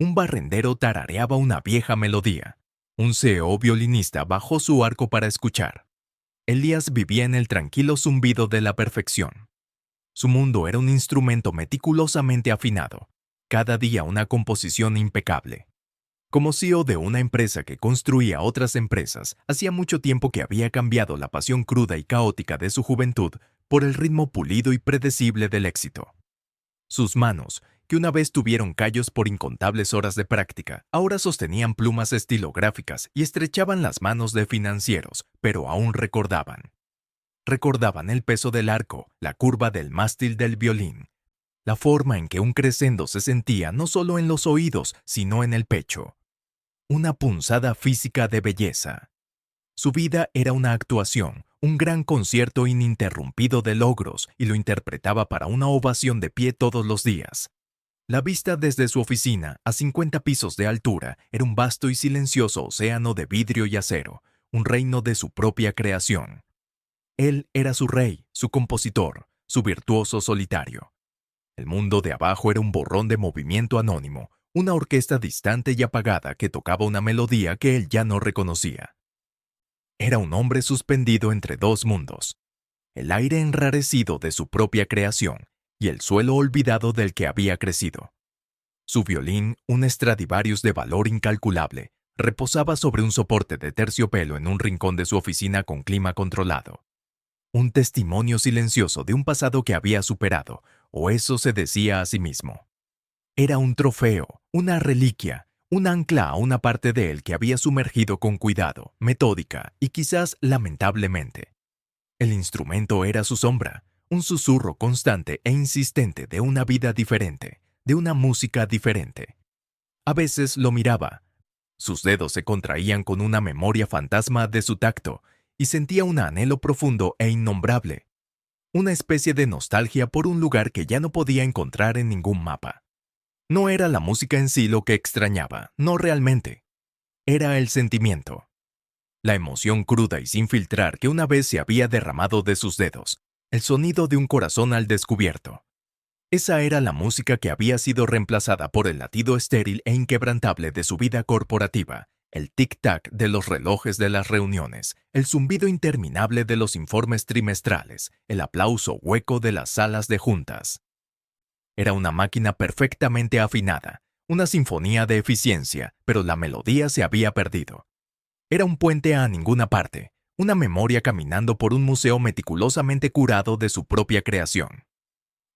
Un barrendero tarareaba una vieja melodía. Un CEO violinista bajó su arco para escuchar. Elías vivía en el tranquilo zumbido de la perfección. Su mundo era un instrumento meticulosamente afinado, cada día una composición impecable. Como CEO de una empresa que construía otras empresas, hacía mucho tiempo que había cambiado la pasión cruda y caótica de su juventud por el ritmo pulido y predecible del éxito. Sus manos, que una vez tuvieron callos por incontables horas de práctica, ahora sostenían plumas estilográficas y estrechaban las manos de financieros, pero aún recordaban. Recordaban el peso del arco, la curva del mástil del violín, la forma en que un crescendo se sentía no solo en los oídos, sino en el pecho. Una punzada física de belleza. Su vida era una actuación, un gran concierto ininterrumpido de logros, y lo interpretaba para una ovación de pie todos los días. La vista desde su oficina, a 50 pisos de altura, era un vasto y silencioso océano de vidrio y acero, un reino de su propia creación. Él era su rey, su compositor, su virtuoso solitario. El mundo de abajo era un borrón de movimiento anónimo, una orquesta distante y apagada que tocaba una melodía que él ya no reconocía. Era un hombre suspendido entre dos mundos, el aire enrarecido de su propia creación y el suelo olvidado del que había crecido. Su violín, un Stradivarius de valor incalculable, reposaba sobre un soporte de terciopelo en un rincón de su oficina con clima controlado. Un testimonio silencioso de un pasado que había superado, o eso se decía a sí mismo. Era un trofeo, una reliquia, un ancla a una parte de él que había sumergido con cuidado, metódica y quizás lamentablemente. El instrumento era su sombra, un susurro constante e insistente de una vida diferente, de una música diferente. A veces lo miraba. Sus dedos se contraían con una memoria fantasma de su tacto y sentía un anhelo profundo e innombrable, una especie de nostalgia por un lugar que ya no podía encontrar en ningún mapa. No era la música en sí lo que extrañaba, no realmente. Era el sentimiento. La emoción cruda y sin filtrar que una vez se había derramado de sus dedos, el sonido de un corazón al descubierto. Esa era la música que había sido reemplazada por el latido estéril e inquebrantable de su vida corporativa, el tic-tac de los relojes de las reuniones, el zumbido interminable de los informes trimestrales, el aplauso hueco de las salas de juntas. Era una máquina perfectamente afinada, una sinfonía de eficiencia, pero la melodía se había perdido. Era un puente a ninguna parte, una memoria caminando por un museo meticulosamente curado de su propia creación.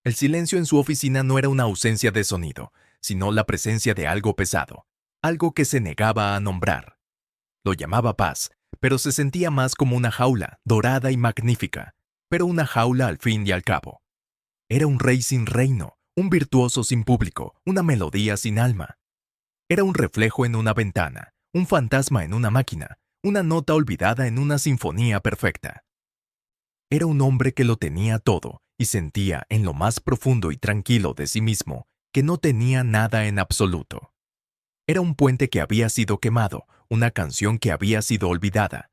El silencio en su oficina no era una ausencia de sonido, sino la presencia de algo pesado, algo que se negaba a nombrar. Lo llamaba paz, pero se sentía más como una jaula, dorada y magnífica, pero una jaula al fin y al cabo. Era un rey sin reino, un virtuoso sin público, una melodía sin alma. Era un reflejo en una ventana, un fantasma en una máquina, una nota olvidada en una sinfonía perfecta. Era un hombre que lo tenía todo y sentía en lo más profundo y tranquilo de sí mismo que no tenía nada en absoluto. Era un puente que había sido quemado, una canción que había sido olvidada,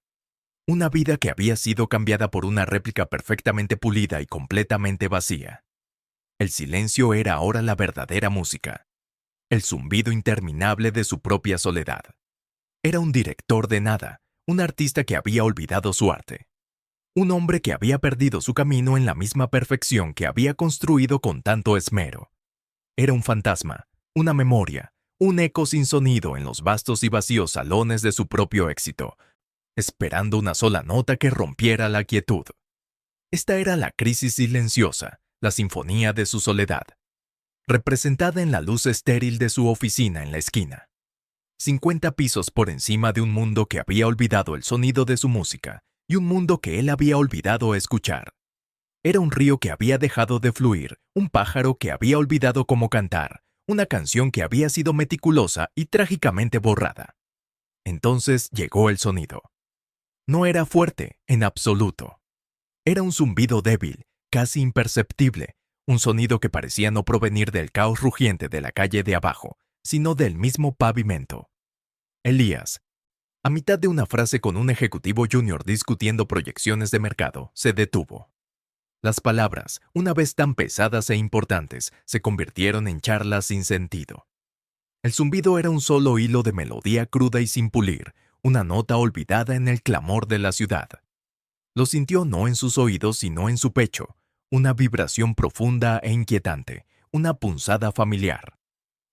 una vida que había sido cambiada por una réplica perfectamente pulida y completamente vacía. El silencio era ahora la verdadera música, el zumbido interminable de su propia soledad. Era un director de nada, un artista que había olvidado su arte. Un hombre que había perdido su camino en la misma perfección que había construido con tanto esmero. Era un fantasma, una memoria, un eco sin sonido en los vastos y vacíos salones de su propio éxito, esperando una sola nota que rompiera la quietud. Esta era la crisis silenciosa, la sinfonía de su soledad, representada en la luz estéril de su oficina en la esquina. 50 pisos por encima de un mundo que había olvidado el sonido de su música y un mundo que él había olvidado escuchar. Era un río que había dejado de fluir, un pájaro que había olvidado cómo cantar, una canción que había sido meticulosa y trágicamente borrada. Entonces llegó el sonido. No era fuerte, en absoluto. Era un zumbido débil, casi imperceptible, un sonido que parecía no provenir del caos rugiente de la calle de abajo, sino del mismo pavimento. Elías, a mitad de una frase con un ejecutivo junior discutiendo proyecciones de mercado, se detuvo. Las palabras, una vez tan pesadas e importantes, se convirtieron en charlas sin sentido. El zumbido era un solo hilo de melodía cruda y sin pulir, una nota olvidada en el clamor de la ciudad. Lo sintió no en sus oídos, sino en su pecho, una vibración profunda e inquietante, una punzada familiar.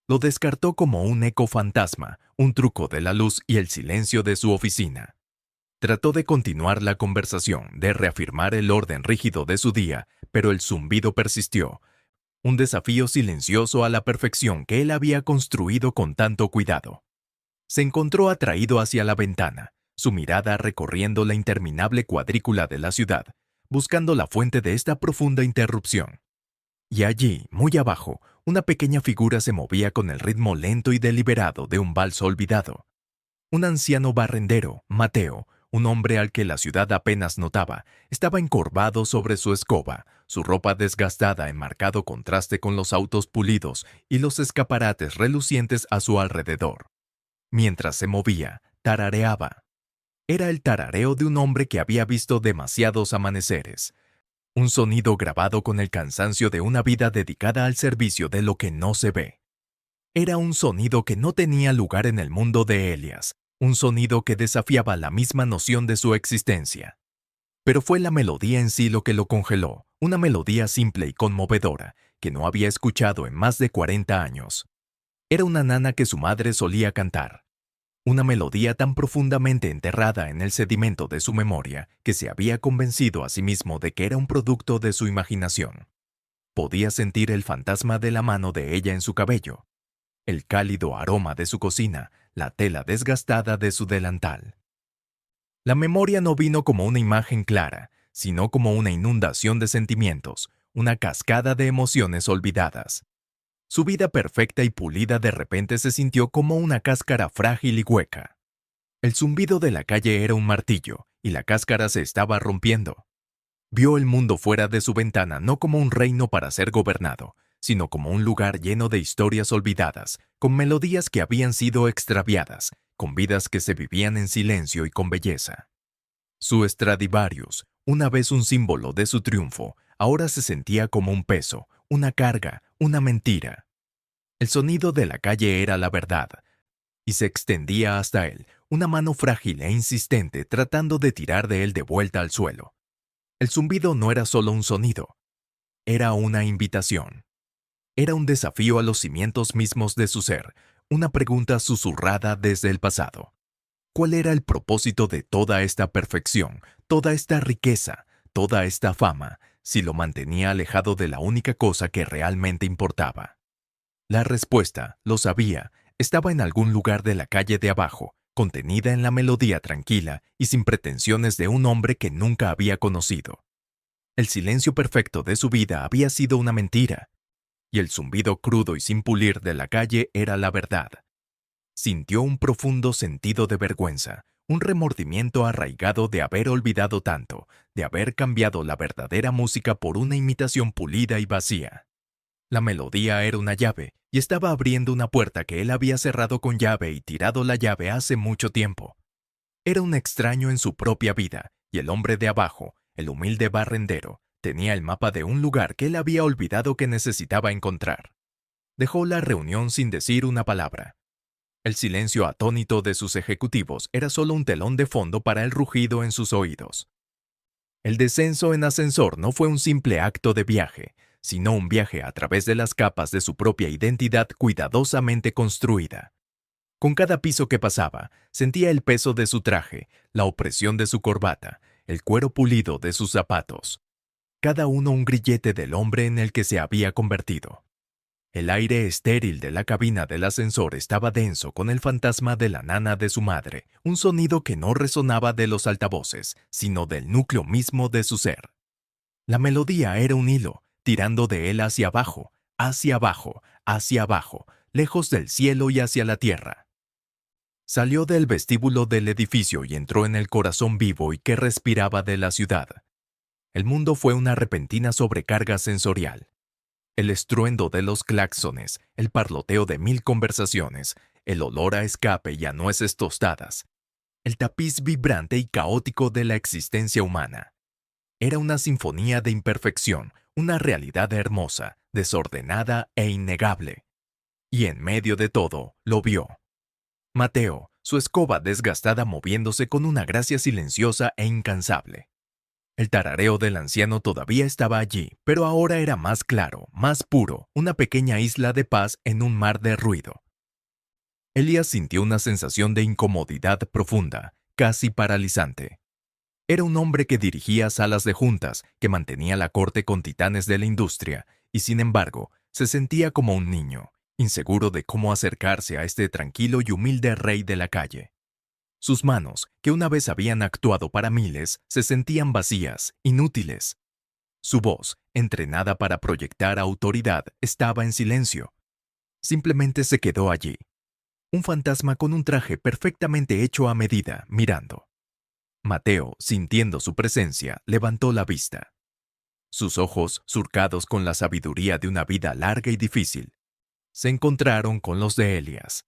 Lo descartó como un eco fantasma, un truco de la luz y el silencio de su oficina. Trató de continuar la conversación, de reafirmar el orden rígido de su día, pero el zumbido persistió, un desafío silencioso a la perfección que él había construido con tanto cuidado. Se encontró atraído hacia la ventana, su mirada recorriendo la interminable cuadrícula de la ciudad, buscando la fuente de esta profunda interrupción. Y allí, muy abajo, una pequeña figura se movía con el ritmo lento y deliberado de un vals olvidado. Un anciano barrendero, Mateo, un hombre al que la ciudad apenas notaba, estaba encorvado sobre su escoba, su ropa desgastada en marcado contraste con los autos pulidos y los escaparates relucientes a su alrededor. Mientras se movía, tarareaba. Era el tarareo de un hombre que había visto demasiados amaneceres, un sonido grabado con el cansancio de una vida dedicada al servicio de lo que no se ve. Era un sonido que no tenía lugar en el mundo de Elias, un sonido que desafiaba la misma noción de su existencia. Pero fue la melodía en sí lo que lo congeló, una melodía simple y conmovedora, que no había escuchado en más de 40 años. Era una nana que su madre solía cantar. Una melodía tan profundamente enterrada en el sedimento de su memoria que se había convencido a sí mismo de que era un producto de su imaginación. Podía sentir el fantasma de la mano de ella en su cabello, el cálido aroma de su cocina, la tela desgastada de su delantal. La memoria no vino como una imagen clara, sino como una inundación de sentimientos, una cascada de emociones olvidadas. Su vida perfecta y pulida de repente se sintió como una cáscara frágil y hueca. El zumbido de la calle era un martillo, y la cáscara se estaba rompiendo. Vio el mundo fuera de su ventana no como un reino para ser gobernado, sino como un lugar lleno de historias olvidadas, con melodías que habían sido extraviadas, con vidas que se vivían en silencio y con belleza. Su Stradivarius, una vez un símbolo de su triunfo, ahora se sentía como un peso, una carga, una mentira. El sonido de la calle era la verdad, y se extendía hasta él, una mano frágil e insistente tratando de tirar de él de vuelta al suelo. El zumbido no era solo un sonido, era una invitación. Era un desafío a los cimientos mismos de su ser, una pregunta susurrada desde el pasado. ¿Cuál era el propósito de toda esta perfección, toda esta riqueza, toda esta fama, si lo mantenía alejado de la única cosa que realmente importaba? La respuesta, lo sabía, estaba en algún lugar de la calle de abajo, contenida en la melodía tranquila y sin pretensiones de un hombre que nunca había conocido. El silencio perfecto de su vida había sido una mentira, y el zumbido crudo y sin pulir de la calle era la verdad. Sintió un profundo sentido de vergüenza, un remordimiento arraigado de haber olvidado tanto, de haber cambiado la verdadera música por una imitación pulida y vacía. La melodía era una llave, y estaba abriendo una puerta que él había cerrado con llave y tirado la llave hace mucho tiempo. Era un extraño en su propia vida, y el hombre de abajo, el humilde barrendero, tenía el mapa de un lugar que él había olvidado que necesitaba encontrar. Dejó la reunión sin decir una palabra. El silencio atónito de sus ejecutivos era solo un telón de fondo para el rugido en sus oídos. El descenso en ascensor no fue un simple acto de viaje, sino un viaje a través de las capas de su propia identidad cuidadosamente construida. Con cada piso que pasaba, sentía el peso de su traje, la opresión de su corbata, el cuero pulido de sus zapatos. Cada uno un grillete del hombre en el que se había convertido. El aire estéril de la cabina del ascensor estaba denso con el fantasma de la nana de su madre, un sonido que no resonaba de los altavoces, sino del núcleo mismo de su ser. La melodía era un hilo, tirando de él hacia abajo, hacia abajo, hacia abajo, lejos del cielo y hacia la tierra. Salió del vestíbulo del edificio y entró en el corazón vivo y que respiraba de la ciudad. El mundo fue una repentina sobrecarga sensorial. El estruendo de los claxones, el parloteo de 1000 conversaciones, el olor a escape y a nueces tostadas, el tapiz vibrante y caótico de la existencia humana. Era una sinfonía de imperfección, una realidad hermosa, desordenada e innegable. Y en medio de todo, lo vio. Mateo, su escoba desgastada moviéndose con una gracia silenciosa e incansable. El tarareo del anciano todavía estaba allí, pero ahora era más claro, más puro, una pequeña isla de paz en un mar de ruido. Elías sintió una sensación de incomodidad profunda, casi paralizante. Era un hombre que dirigía salas de juntas, que mantenía la corte con titanes de la industria, y sin embargo, se sentía como un niño, inseguro de cómo acercarse a este tranquilo y humilde rey de la calle. Sus manos, que una vez habían actuado para miles, se sentían vacías, inútiles. Su voz, entrenada para proyectar autoridad, estaba en silencio. Simplemente se quedó allí. Un fantasma con un traje perfectamente hecho a medida, mirando. Mateo, sintiendo su presencia, levantó la vista. Sus ojos, surcados con la sabiduría de una vida larga y difícil, se encontraron con los de Elías.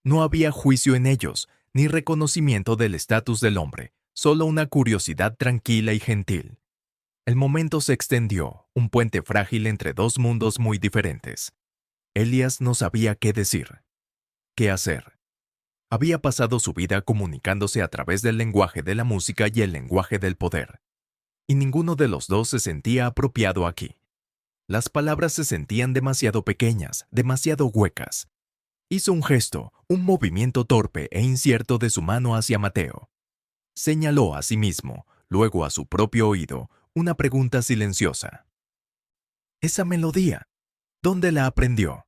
No había juicio en ellos, ni reconocimiento del estatus del hombre, solo una curiosidad tranquila y gentil. El momento se extendió, un puente frágil entre dos mundos muy diferentes. Elías no sabía qué decir, qué hacer. Había pasado su vida comunicándose a través del lenguaje de la música y el lenguaje del poder. Y ninguno de los dos se sentía apropiado aquí. Las palabras se sentían demasiado pequeñas, demasiado huecas. Hizo un gesto, un movimiento torpe e incierto de su mano hacia Mateo. Señaló a sí mismo, luego a su propio oído, una pregunta silenciosa. «Esa melodía, ¿dónde la aprendió?»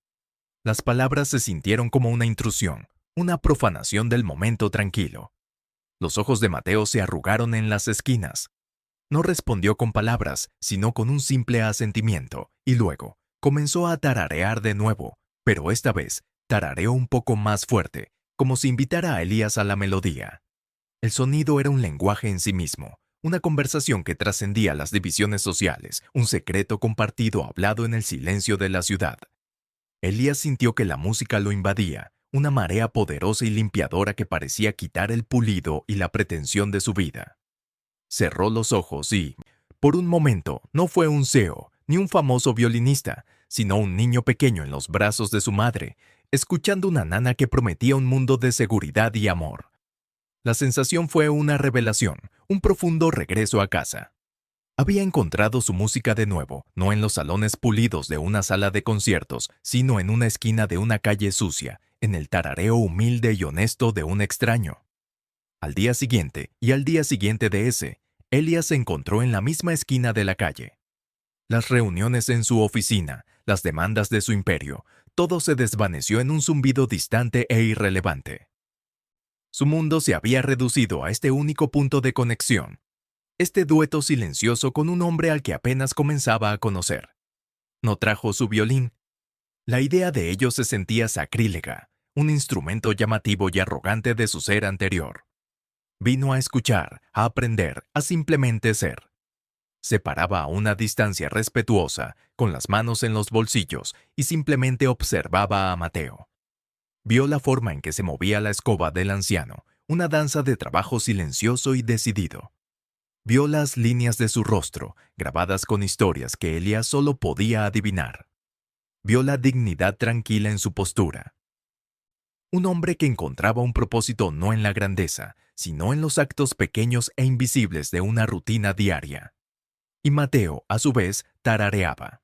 Las palabras se sintieron como una intrusión, una profanación del momento tranquilo. Los ojos de Mateo se arrugaron en las esquinas. No respondió con palabras, sino con un simple asentimiento, y luego comenzó a tararear de nuevo, pero esta vez tarareó un poco más fuerte, como si invitara a Elías a la melodía. El sonido era un lenguaje en sí mismo, una conversación que trascendía las divisiones sociales, un secreto compartido hablado en el silencio de la ciudad. Elías sintió que la música lo invadía, una marea poderosa y limpiadora que parecía quitar el pulido y la pretensión de su vida. Cerró los ojos y, por un momento, no fue un CEO, ni un famoso violinista, sino un niño pequeño en los brazos de su madre, escuchando una nana que prometía un mundo de seguridad y amor. La sensación fue una revelación, un profundo regreso a casa. Había encontrado su música de nuevo, no en los salones pulidos de una sala de conciertos, sino en una esquina de una calle sucia, en el tarareo humilde y honesto de un extraño. Al día siguiente, y al día siguiente de ese, Elías se encontró en la misma esquina de la calle. Las reuniones en su oficina, las demandas de su imperio, todo se desvaneció en un zumbido distante e irrelevante. Su mundo se había reducido a este único punto de conexión, este dueto silencioso con un hombre al que apenas comenzaba a conocer. No trajo su violín. La idea de ello se sentía sacrílega, un instrumento llamativo y arrogante de su ser anterior. Vino a escuchar, a aprender, a simplemente ser. Se paraba a una distancia respetuosa, con las manos en los bolsillos, y simplemente observaba a Mateo. Vio la forma en que se movía la escoba del anciano, una danza de trabajo silencioso y decidido. Vio las líneas de su rostro, grabadas con historias que Elías solo podía adivinar. Vio la dignidad tranquila en su postura. Un hombre que encontraba un propósito no en la grandeza, sino en los actos pequeños e invisibles de una rutina diaria. Y Mateo, a su vez, tarareaba.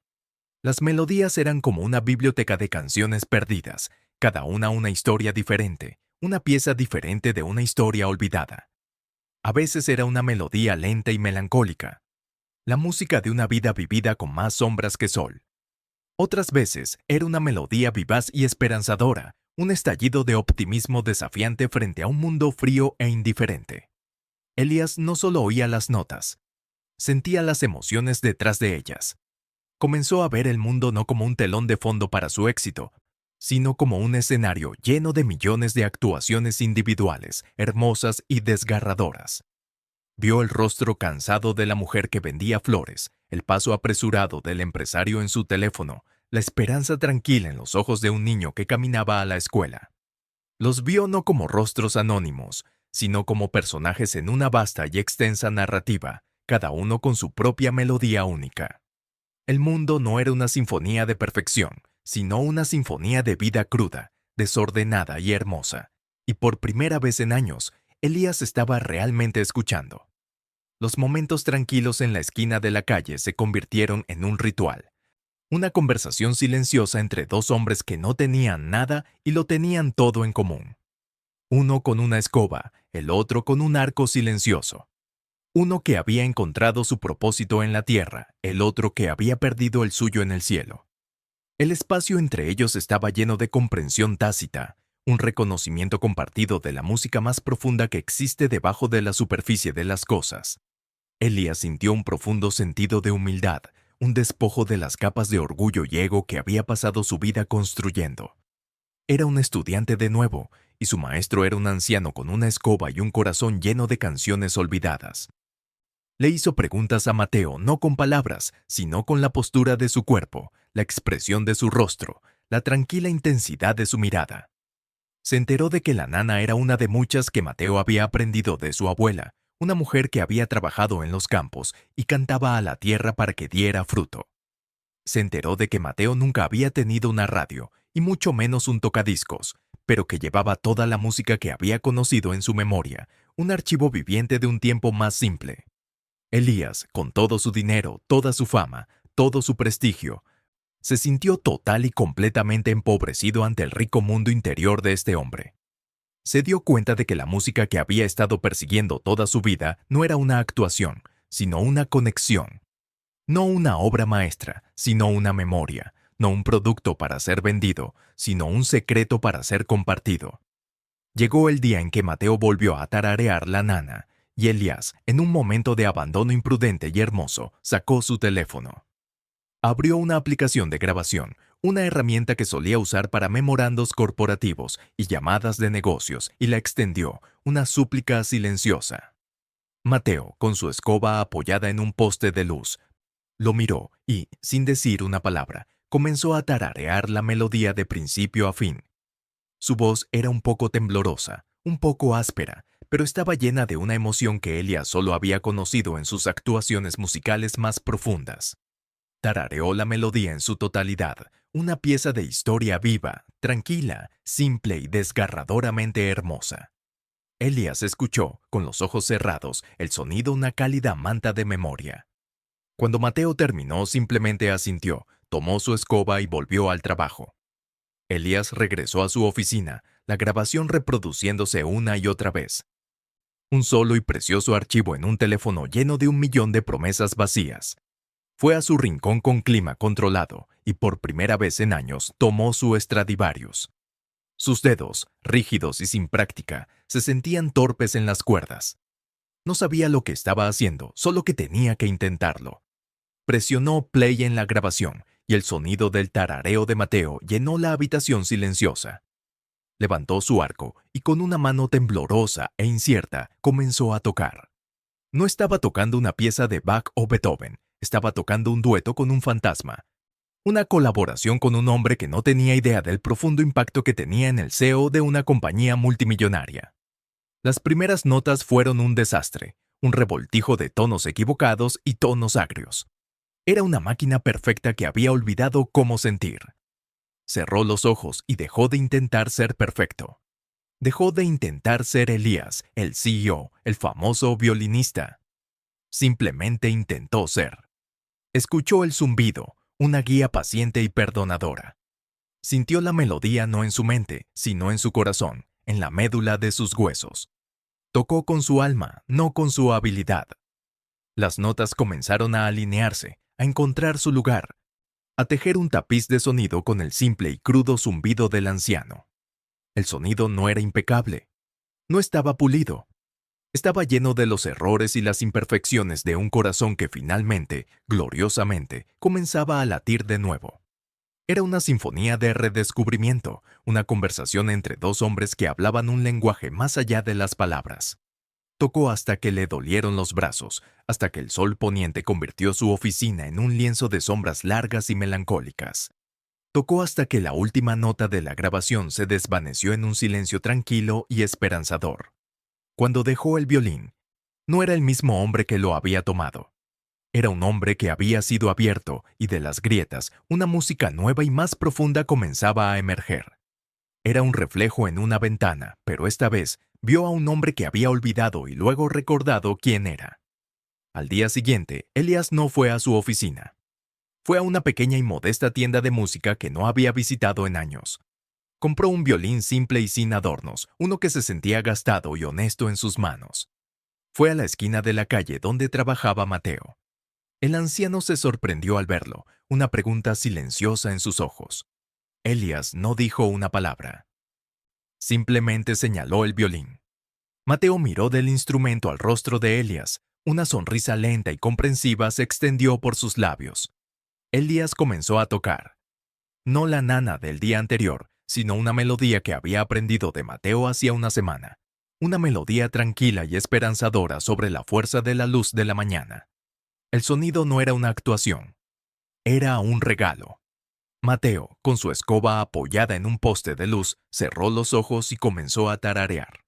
Las melodías eran como una biblioteca de canciones perdidas, cada una historia diferente, una pieza diferente de una historia olvidada. A veces era una melodía lenta y melancólica, la música de una vida vivida con más sombras que sol. Otras veces era una melodía vivaz y esperanzadora, un estallido de optimismo desafiante frente a un mundo frío e indiferente. Elías no solo oía las notas, sentía las emociones detrás de ellas. Comenzó a ver el mundo no como un telón de fondo para su éxito, sino como un escenario lleno de millones de actuaciones individuales, hermosas y desgarradoras. Vio el rostro cansado de la mujer que vendía flores, el paso apresurado del empresario en su teléfono, la esperanza tranquila en los ojos de un niño que caminaba a la escuela. Los vio no como rostros anónimos, sino como personajes en una vasta y extensa narrativa, cada uno con su propia melodía única. El mundo no era una sinfonía de perfección, sino una sinfonía de vida cruda, desordenada y hermosa. Y por primera vez en años, Elías estaba realmente escuchando. Los momentos tranquilos en la esquina de la calle se convirtieron en un ritual. Una conversación silenciosa entre dos hombres que no tenían nada y lo tenían todo en común. Uno con una escoba, el otro con un arco silencioso. Uno que había encontrado su propósito en la tierra, el otro que había perdido el suyo en el cielo. El espacio entre ellos estaba lleno de comprensión tácita, un reconocimiento compartido de la música más profunda que existe debajo de la superficie de las cosas. Elías sintió un profundo sentido de humildad, un despojo de las capas de orgullo y ego que había pasado su vida construyendo. Era un estudiante de nuevo, y su maestro era un anciano con una escoba y un corazón lleno de canciones olvidadas. Le hizo preguntas a Mateo no con palabras, sino con la postura de su cuerpo, la expresión de su rostro, la tranquila intensidad de su mirada. Se enteró de que la nana era una de muchas que Mateo había aprendido de su abuela, una mujer que había trabajado en los campos y cantaba a la tierra para que diera fruto. Se enteró de que Mateo nunca había tenido una radio, y mucho menos un tocadiscos, pero que llevaba toda la música que había conocido en su memoria, un archivo viviente de un tiempo más simple. Elías, con todo su dinero, toda su fama, todo su prestigio, se sintió total y completamente empobrecido ante el rico mundo interior de este hombre. Se dio cuenta de que la música que había estado persiguiendo toda su vida no era una actuación, sino una conexión. No una obra maestra, sino una memoria, no un producto para ser vendido, sino un secreto para ser compartido. Llegó el día en que Mateo volvió a tararear la nana, y Elías, en un momento de abandono imprudente y hermoso, sacó su teléfono. Abrió una aplicación de grabación, una herramienta que solía usar para memorandos corporativos y llamadas de negocios, y la extendió, una súplica silenciosa. Mateo, con su escoba apoyada en un poste de luz, lo miró y, sin decir una palabra, comenzó a tararear la melodía de principio a fin. Su voz era un poco temblorosa, un poco áspera, pero estaba llena de una emoción que Elías solo había conocido en sus actuaciones musicales más profundas. Tarareó la melodía en su totalidad, una pieza de historia viva, tranquila, simple y desgarradoramente hermosa. Elías escuchó, con los ojos cerrados, el sonido de una cálida manta de memoria. Cuando Mateo terminó, simplemente asintió, tomó su escoba y volvió al trabajo. Elías regresó a su oficina, la grabación reproduciéndose una y otra vez. Un solo y precioso archivo en un teléfono lleno de 1.000.000 de promesas vacías. Fue a su rincón con clima controlado y por primera vez en años tomó su Stradivarius. Sus dedos, rígidos y sin práctica, se sentían torpes en las cuerdas. No sabía lo que estaba haciendo, solo que tenía que intentarlo. Presionó play en la grabación y el sonido del tarareo de Mateo llenó la habitación silenciosa. Levantó su arco y con una mano temblorosa e incierta comenzó a tocar. No estaba tocando una pieza de Bach o Beethoven, estaba tocando un dueto con un fantasma. Una colaboración con un hombre que no tenía idea del profundo impacto que tenía en el CEO de una compañía multimillonaria. Las primeras notas fueron un desastre, un revoltijo de tonos equivocados y tonos agrios. Era una máquina perfecta que había olvidado cómo sentir. Cerró los ojos y dejó de intentar ser perfecto. Dejó de intentar ser Elías, el CEO, el famoso violinista. Simplemente intentó ser. Escuchó el zumbido, una guía paciente y perdonadora. Sintió la melodía no en su mente, sino en su corazón, en la médula de sus huesos. Tocó con su alma, no con su habilidad. Las notas comenzaron a alinearse, a encontrar su lugar, a tejer un tapiz de sonido con el simple y crudo zumbido del anciano. El sonido no era impecable. No estaba pulido. Estaba lleno de los errores y las imperfecciones de un corazón que finalmente, gloriosamente, comenzaba a latir de nuevo. Era una sinfonía de redescubrimiento, una conversación entre dos hombres que hablaban un lenguaje más allá de las palabras. Tocó hasta que le dolieron los brazos, hasta que el sol poniente convirtió su oficina en un lienzo de sombras largas y melancólicas. Tocó hasta que la última nota de la grabación se desvaneció en un silencio tranquilo y esperanzador. Cuando dejó el violín, no era el mismo hombre que lo había tomado. Era un hombre que había sido abierto y de las grietas una música nueva y más profunda comenzaba a emerger. Era un reflejo en una ventana, pero esta vez vio a un hombre que había olvidado y luego recordado quién era. Al día siguiente, Elías no fue a su oficina. Fue a una pequeña y modesta tienda de música que no había visitado en años. Compró un violín simple y sin adornos, uno que se sentía gastado y honesto en sus manos. Fue a la esquina de la calle donde trabajaba Mateo. El anciano se sorprendió al verlo, una pregunta silenciosa en sus ojos. Elías no dijo una palabra. Simplemente señaló el violín. Mateo miró del instrumento al rostro de Elías. Una sonrisa lenta y comprensiva se extendió por sus labios. Elías comenzó a tocar. No la nana del día anterior, sino una melodía que había aprendido de Mateo hacía una semana. Una melodía tranquila y esperanzadora sobre la fuerza de la luz de la mañana. El sonido no era una actuación. Era un regalo. Mateo, con su escoba apoyada en un poste de luz, cerró los ojos y comenzó a tararear.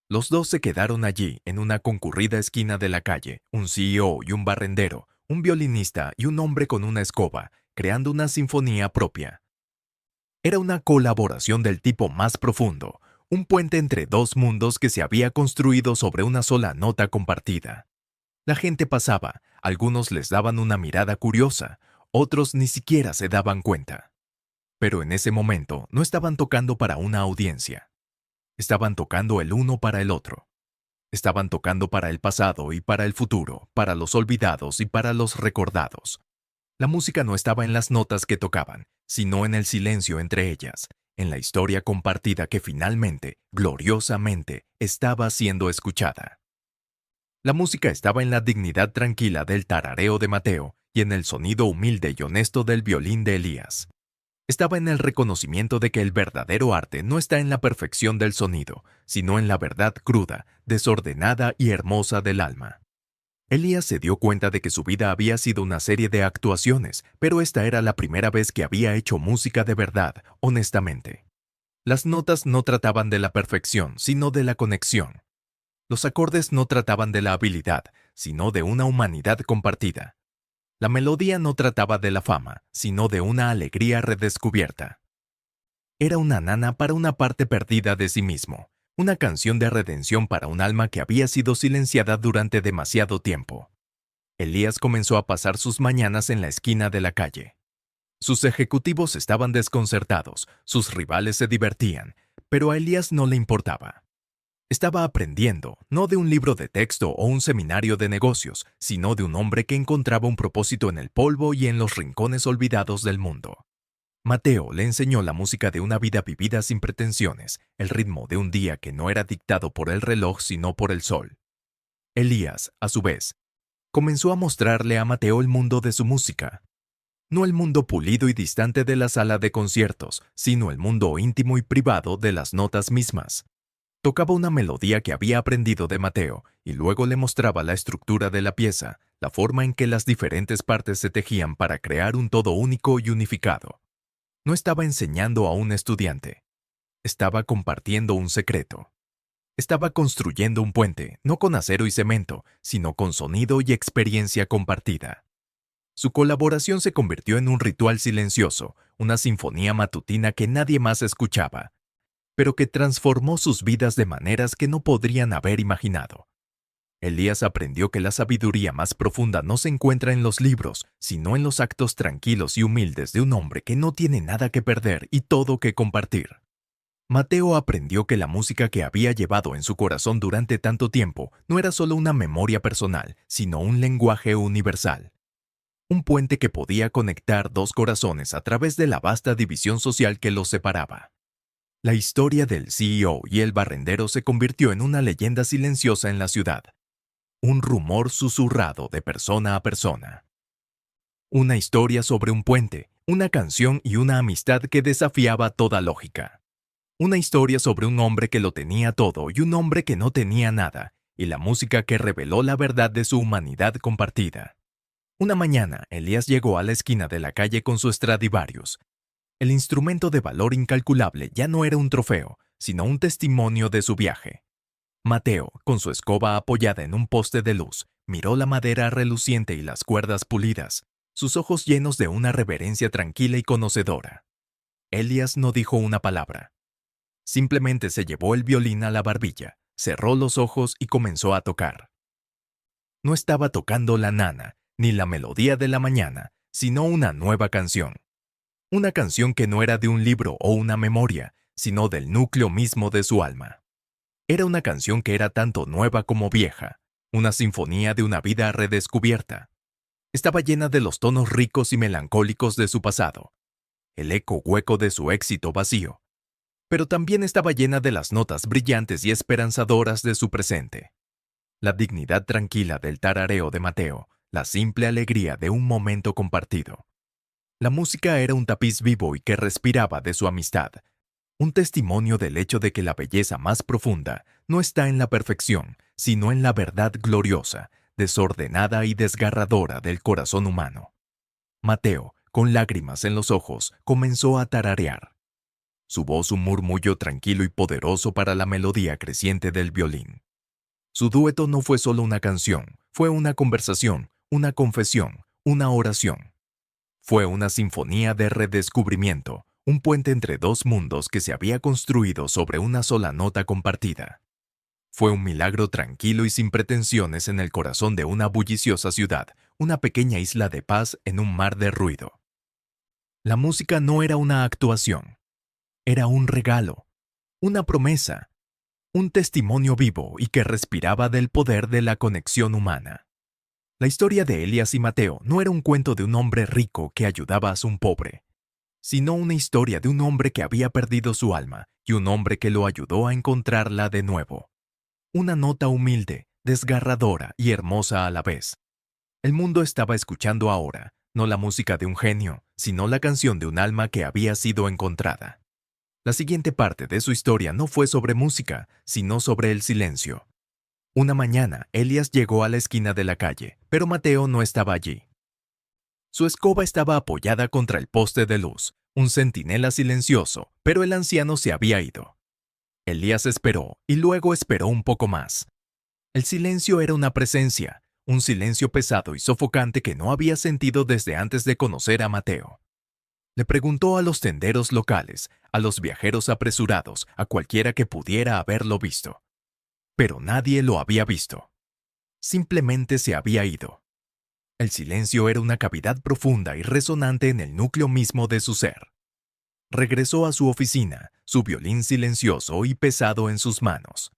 Los dos se quedaron allí, en una concurrida esquina de la calle, un CEO y un barrendero, un violinista y un hombre con una escoba, creando una sinfonía propia. Era una colaboración del tipo más profundo, un puente entre dos mundos que se había construido sobre una sola nota compartida. La gente pasaba, algunos les daban una mirada curiosa, otros ni siquiera se daban cuenta. Pero en ese momento no estaban tocando para una audiencia. Estaban tocando el uno para el otro. Estaban tocando para el pasado y para el futuro, para los olvidados y para los recordados. La música no estaba en las notas que tocaban, sino en el silencio entre ellas, en la historia compartida que finalmente, gloriosamente, estaba siendo escuchada. La música estaba en la dignidad tranquila del tarareo de Mateo y en el sonido humilde y honesto del violín de Elías. Estaba en el reconocimiento de que el verdadero arte no está en la perfección del sonido, sino en la verdad cruda, desordenada y hermosa del alma. Elías se dio cuenta de que su vida había sido una serie de actuaciones, pero esta era la primera vez que había hecho música de verdad, honestamente. Las notas no trataban de la perfección, sino de la conexión. Los acordes no trataban de la habilidad, sino de una humanidad compartida. La melodía no trataba de la fama, sino de una alegría redescubierta. Era una nana para una parte perdida de sí mismo, una canción de redención para un alma que había sido silenciada durante demasiado tiempo. Elías comenzó a pasar sus mañanas en la esquina de la calle. Sus ejecutivos estaban desconcertados, sus rivales se divertían, pero a Elías no le importaba. Estaba aprendiendo, no de un libro de texto o un seminario de negocios, sino de un hombre que encontraba un propósito en el polvo y en los rincones olvidados del mundo. Mateo le enseñó la música de una vida vivida sin pretensiones, el ritmo de un día que no era dictado por el reloj sino por el sol. Elías, a su vez, comenzó a mostrarle a Mateo el mundo de su música. No el mundo pulido y distante de la sala de conciertos, sino el mundo íntimo y privado de las notas mismas. Tocaba una melodía que había aprendido de Mateo y luego le mostraba la estructura de la pieza, la forma en que las diferentes partes se tejían para crear un todo único y unificado. No estaba enseñando a un estudiante. Estaba compartiendo un secreto. Estaba construyendo un puente, no con acero y cemento, sino con sonido y experiencia compartida. Su colaboración se convirtió en un ritual silencioso, una sinfonía matutina que nadie más escuchaba, pero que transformó sus vidas de maneras que no podrían haber imaginado. Elías aprendió que la sabiduría más profunda no se encuentra en los libros, sino en los actos tranquilos y humildes de un hombre que no tiene nada que perder y todo que compartir. Mateo aprendió que la música que había llevado en su corazón durante tanto tiempo no era solo una memoria personal, sino un lenguaje universal. Un puente que podía conectar dos corazones a través de la vasta división social que los separaba. La historia del CEO y el barrendero se convirtió en una leyenda silenciosa en la ciudad. Un rumor susurrado de persona a persona. Una historia sobre un puente, una canción y una amistad que desafiaba toda lógica. Una historia sobre un hombre que lo tenía todo y un hombre que no tenía nada, y la música que reveló la verdad de su humanidad compartida. Una mañana, Elías llegó a la esquina de la calle con su Stradivarius. El instrumento de valor incalculable ya no era un trofeo, sino un testimonio de su viaje. Mateo, con su escoba apoyada en un poste de luz, Miró la madera reluciente y las cuerdas pulidas, sus ojos llenos de una reverencia tranquila y conocedora. Elías no dijo una palabra. Simplemente se llevó el violín a la barbilla, cerró los ojos y comenzó a tocar. No estaba tocando la nana, ni la melodía de la mañana, sino una nueva canción. Una canción que no era de un libro o una memoria, sino del núcleo mismo de su alma. Era una canción que era tanto nueva como vieja, una sinfonía de una vida redescubierta. Estaba llena de los tonos ricos y melancólicos de su pasado, el eco hueco de su éxito vacío, pero también estaba llena de las notas brillantes y esperanzadoras de su presente. La dignidad tranquila del tarareo de Mateo, la simple alegría de un momento compartido. La música era un tapiz vivo y que respiraba de su amistad, un testimonio del hecho de que la belleza más profunda no está en la perfección, sino en la verdad gloriosa, desordenada y desgarradora del corazón humano. Mateo, con lágrimas en los ojos, comenzó a tararear. Su voz un murmullo tranquilo y poderoso para la melodía creciente del violín. Su dueto no fue solo una canción, fue una conversación, una confesión, una oración. Fue una sinfonía de redescubrimiento, un puente entre dos mundos que se había construido sobre una sola nota compartida. Fue un milagro tranquilo y sin pretensiones en el corazón de una bulliciosa ciudad, una pequeña isla de paz en un mar de ruido. La música no era una actuación, era un regalo, una promesa, un testimonio vivo y que respiraba del poder de la conexión humana. La historia de Elías y Mateo no era un cuento de un hombre rico que ayudaba a un pobre, sino una historia de un hombre que había perdido su alma y un hombre que lo ayudó a encontrarla de nuevo. Una nota humilde, desgarradora y hermosa a la vez. El mundo estaba escuchando ahora, no la música de un genio, sino la canción de un alma que había sido encontrada. La siguiente parte de su historia no fue sobre música, sino sobre el silencio. Una mañana, Elías llegó a la esquina de la calle, pero Mateo no estaba allí. Su escoba estaba apoyada contra el poste de luz, un centinela silencioso, pero el anciano se había ido. Elías esperó y luego esperó un poco más. El silencio era una presencia, un silencio pesado y sofocante que no había sentido desde antes de conocer a Mateo. Le preguntó a los tenderos locales, a los viajeros apresurados, a cualquiera que pudiera haberlo visto. Pero nadie lo había visto. Simplemente se había ido. El silencio era una cavidad profunda y resonante en el núcleo mismo de su ser. Regresó a su oficina, su violín silencioso y pesado en sus manos.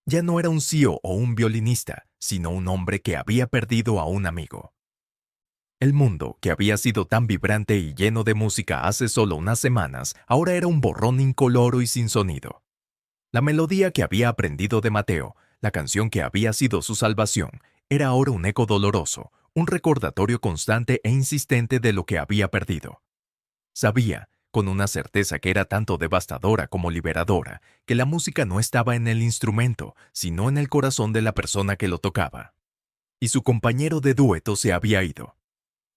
Ya no era un CEO o un violinista, sino un hombre que había perdido a un amigo. El mundo, que había sido tan vibrante y lleno de música hace solo unas semanas, ahora era un borrón incoloro y sin sonido. La melodía que había aprendido de Mateo, la canción que había sido su salvación, era ahora un eco doloroso, un recordatorio constante e insistente de lo que había perdido. Sabía, con una certeza que era tanto devastadora como liberadora, que la música no estaba en el instrumento, sino en el corazón de la persona que lo tocaba. Y su compañero de dueto se había ido.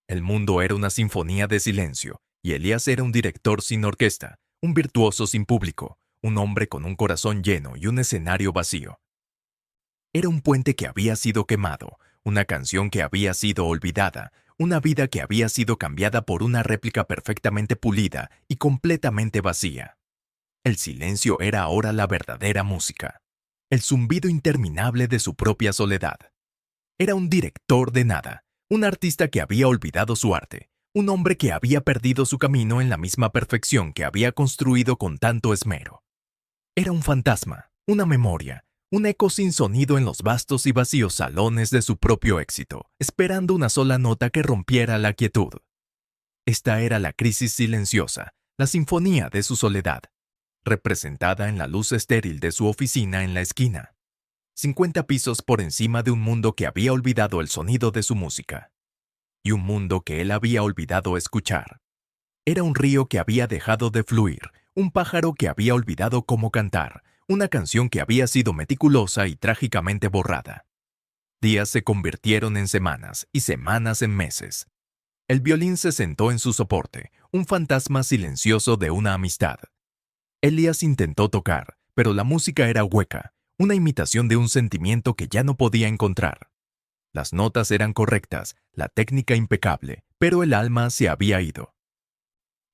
El mundo era una sinfonía de silencio, y Elías era un director sin orquesta, un virtuoso sin público, un hombre con un corazón lleno y un escenario vacío. Era un puente que había sido quemado, una canción que había sido olvidada, una vida que había sido cambiada por una réplica perfectamente pulida y completamente vacía. El silencio era ahora la verdadera música, el zumbido interminable de su propia soledad. Era un director de nada, un artista que había olvidado su arte, un hombre que había perdido su camino en la misma perfección que había construido con tanto esmero. Era un fantasma, una memoria, un eco sin sonido en los vastos y vacíos salones de su propio éxito, esperando una sola nota que rompiera la quietud. Esta era la crisis silenciosa, la sinfonía de su soledad, representada en la luz estéril de su oficina en la esquina, 50 pisos por encima de un mundo que había olvidado el sonido de su música, y un mundo que él había olvidado escuchar. Era un río que había dejado de fluir, un pájaro que había olvidado cómo cantar, una canción que había sido meticulosa y trágicamente borrada. Días se convirtieron en semanas y semanas en meses. El violín se sentó en su soporte, un fantasma silencioso de una amistad. Elías intentó tocar, pero la música era hueca, una imitación de un sentimiento que ya no podía encontrar. Las notas eran correctas, la técnica impecable, pero el alma se había ido.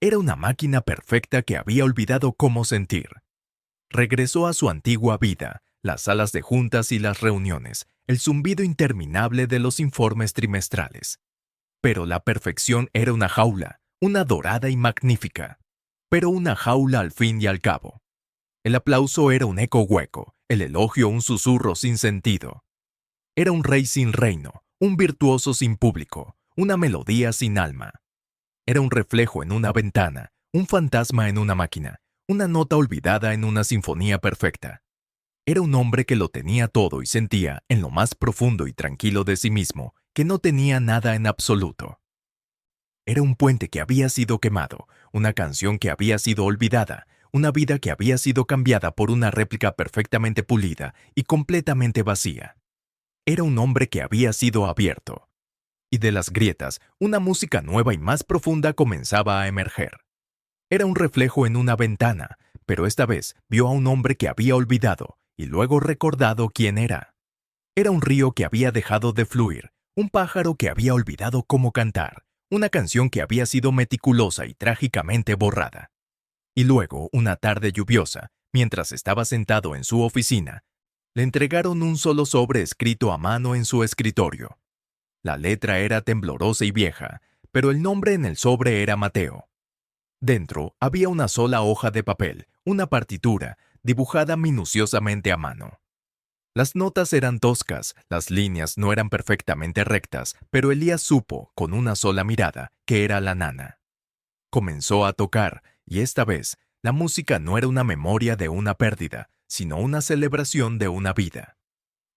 Era una máquina perfecta que había olvidado cómo sentir. Regresó a su antigua vida, las salas de juntas y las reuniones, el zumbido interminable de los informes trimestrales. Pero la perfección era una jaula, una dorada y magnífica. Pero una jaula al fin y al cabo. El aplauso era un eco hueco, el elogio un susurro sin sentido. Era un rey sin reino, un virtuoso sin público, una melodía sin alma. Era un reflejo en una ventana, un fantasma en una máquina, una nota olvidada en una sinfonía perfecta. Era un hombre que lo tenía todo y sentía, en lo más profundo y tranquilo de sí mismo, que no tenía nada en absoluto. Era un puente que había sido quemado, una canción que había sido olvidada, una vida que había sido cambiada por una réplica perfectamente pulida y completamente vacía. Era un hombre que había sido abierto. Y de las grietas, una música nueva y más profunda comenzaba a emerger. Era un reflejo en una ventana, pero esta vez vio a un hombre que había olvidado y luego recordado quién era. Era un río que había dejado de fluir, un pájaro que había olvidado cómo cantar, una canción que había sido meticulosa y trágicamente borrada. Y luego, una tarde lluviosa, mientras estaba sentado en su oficina, le entregaron un solo sobre escrito a mano en su escritorio. La letra era temblorosa y vieja, pero el nombre en el sobre era Mateo. Dentro había una sola hoja de papel, una partitura, dibujada minuciosamente a mano. Las notas eran toscas, las líneas no eran perfectamente rectas, pero Elías supo, con una sola mirada, que era la nana. Comenzó a tocar, y esta vez, la música no era una memoria de una pérdida, sino una celebración de una vida.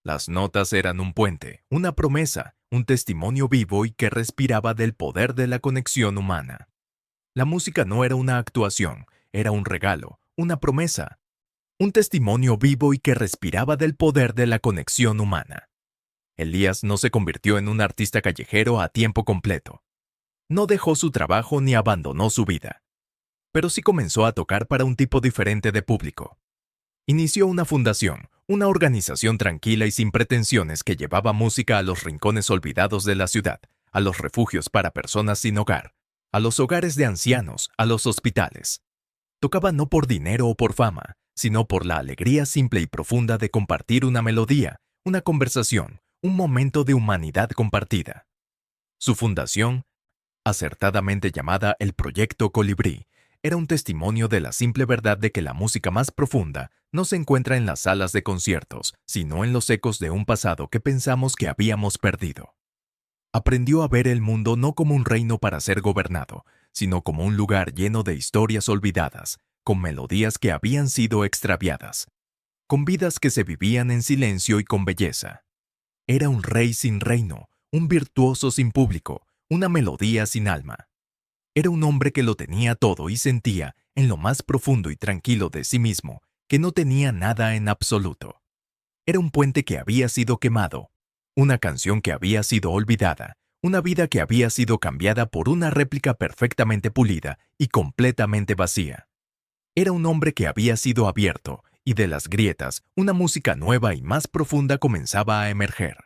Las notas eran un puente, una promesa, un testimonio vivo y que respiraba del poder de la conexión humana. La música no era una actuación, era un regalo, una promesa, un testimonio vivo y que respiraba del poder de la conexión humana. Elías no se convirtió en un artista callejero a tiempo completo. No dejó su trabajo ni abandonó su vida. Pero sí comenzó a tocar para un tipo diferente de público. Inició una fundación, una organización tranquila y sin pretensiones que llevaba música a los rincones olvidados de la ciudad, a los refugios para personas sin hogar, a los hogares de ancianos, a los hospitales. Tocaba no por dinero o por fama, sino por la alegría simple y profunda de compartir una melodía, una conversación, un momento de humanidad compartida. Su fundación, acertadamente llamada el Proyecto Colibrí, era un testimonio de la simple verdad de que la música más profunda no se encuentra en las salas de conciertos, sino en los ecos de un pasado que pensamos que habíamos perdido. Aprendió a ver el mundo no como un reino para ser gobernado, sino como un lugar lleno de historias olvidadas, con melodías que habían sido extraviadas, con vidas que se vivían en silencio y con belleza. Era un rey sin reino, un virtuoso sin público, una melodía sin alma. Era un hombre que lo tenía todo y sentía, en lo más profundo y tranquilo de sí mismo, que no tenía nada en absoluto. Era un puente que había sido quemado, una canción que había sido olvidada, una vida que había sido cambiada por una réplica perfectamente pulida y completamente vacía. Era un hombre que había sido abierto, y de las grietas, una música nueva y más profunda comenzaba a emerger.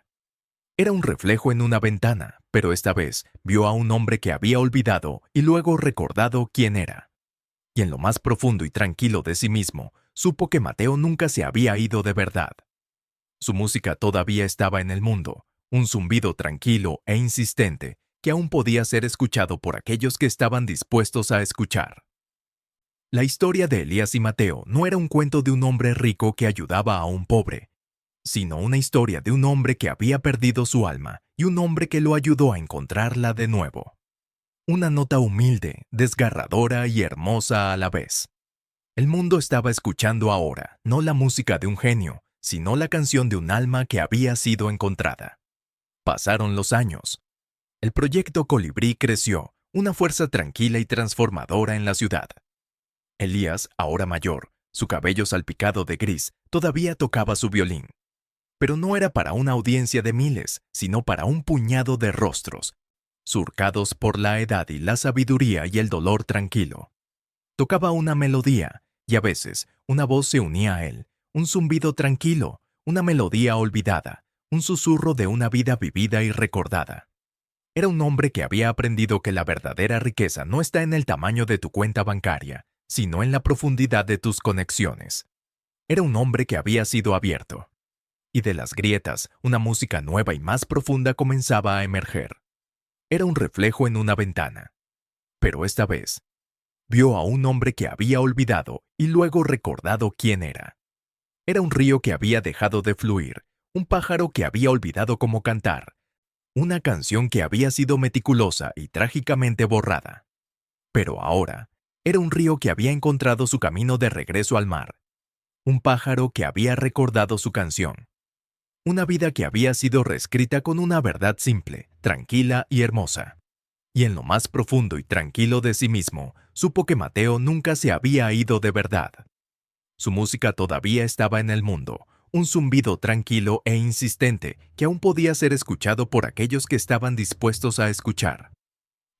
Era un reflejo en una ventana, pero esta vez vio a un hombre que había olvidado y luego recordado quién era. Y en lo más profundo y tranquilo de sí mismo, supo que Mateo nunca se había ido de verdad. Su música todavía estaba en el mundo, un zumbido tranquilo e insistente que aún podía ser escuchado por aquellos que estaban dispuestos a escuchar. La historia de Elías y Mateo no era un cuento de un hombre rico que ayudaba a un pobre, sino una historia de un hombre que había perdido su alma y un hombre que lo ayudó a encontrarla de nuevo. Una nota humilde, desgarradora y hermosa a la vez. El mundo estaba escuchando ahora, no la música de un genio, sino la canción de un alma que había sido encontrada. Pasaron los años. El proyecto Colibrí creció, una fuerza tranquila y transformadora en la ciudad. Elías, ahora mayor, su cabello salpicado de gris, todavía tocaba su violín. Pero no era para una audiencia de miles, sino para un puñado de rostros, surcados por la edad y la sabiduría y el dolor tranquilo. Tocaba una melodía, y a veces una voz se unía a él, un zumbido tranquilo, una melodía olvidada, un susurro de una vida vivida y recordada. Era un hombre que había aprendido que la verdadera riqueza no está en el tamaño de tu cuenta bancaria, sino en la profundidad de tus conexiones. Era un hombre que había sido abierto. Y de las grietas, una música nueva y más profunda comenzaba a emerger. Era un reflejo en una ventana. Pero esta vez, vio a un hombre que había olvidado y luego recordado quién era. Era un río que había dejado de fluir, un pájaro que había olvidado cómo cantar, una canción que había sido meticulosa y trágicamente borrada. Pero ahora, era un río que había encontrado su camino de regreso al mar, un pájaro que había recordado su canción, una vida que había sido reescrita con una verdad simple, tranquila y hermosa. Y en lo más profundo y tranquilo de sí mismo, supo que Mateo nunca se había ido de verdad. Su música todavía estaba en el mundo, un zumbido tranquilo e insistente que aún podía ser escuchado por aquellos que estaban dispuestos a escuchar.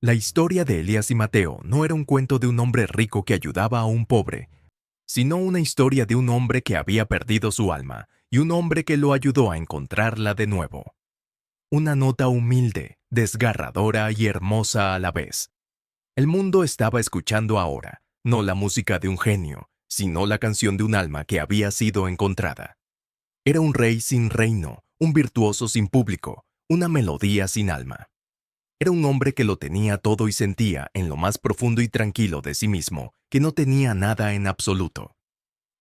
La historia de Elías y Mateo no era un cuento de un hombre rico que ayudaba a un pobre, sino una historia de un hombre que había perdido su alma y un hombre que lo ayudó a encontrarla de nuevo. Una nota humilde, desgarradora y hermosa a la vez. El mundo estaba escuchando ahora, no la música de un genio, sino la canción de un alma que había sido encontrada. Era un rey sin reino, un virtuoso sin público, una melodía sin alma. Era un hombre que lo tenía todo y sentía en lo más profundo y tranquilo de sí mismo que no tenía nada en absoluto.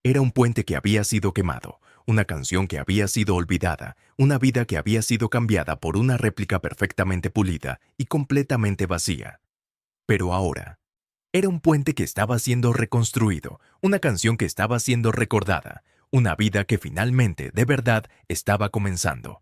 Era un puente que había sido quemado, una canción que había sido olvidada, una vida que había sido cambiada por una réplica perfectamente pulida y completamente vacía. Pero ahora, era un puente que estaba siendo reconstruido, una canción que estaba siendo recordada, una vida que finalmente, de verdad, estaba comenzando.